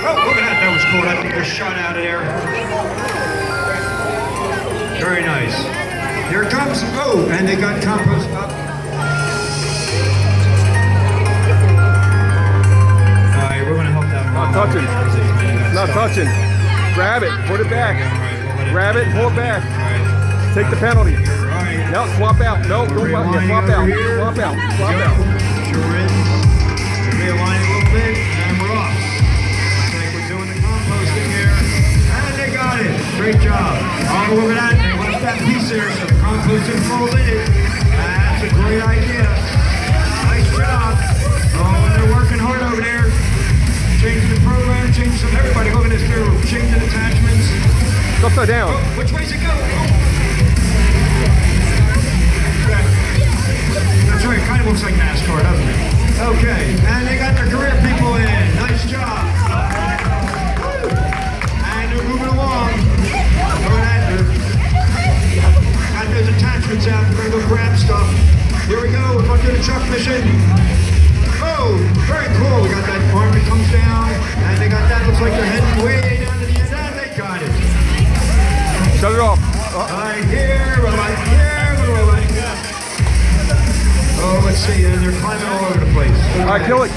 Oh, look at that. That was cool. That thing just shot out of there. Very nice. Here it comes. Oh, and they got compost up. All right, we're going to help that. Not touching. Not touching. Grab it. Put it back. Grab it and pull it back. Take the penalty. No, swap out. No, don't swap out. Swap out. Swap out. Swap out. Sure in. Realign a little bit, and we're off. Looks like we're doing the composting here. And they got it. Great job. Oh, look at that. They left that piece there, so the composting falls in it. That's a great idea. Nice job. Oh, and they're working hard over there. Changing the program, changing some. Everybody, look at this here. Changing attachments. It's upside down. Oh, which way's it go? That's right, kind of looks like NASCAR, doesn't it? Okay, and they got their career people in. Nice job. And they're moving along. Look at that. Got those attachments out. We're going to go grab stuff. Here we go. We're going to do the truck mission. Oh, very cool. We got that arm that comes down. And they got that. Looks like they're heading way down to the end. And they got it. Shut it off. Right here, right here, right here. Oh, let's see. And they're climbing all over the place. All right, kill it, kill it.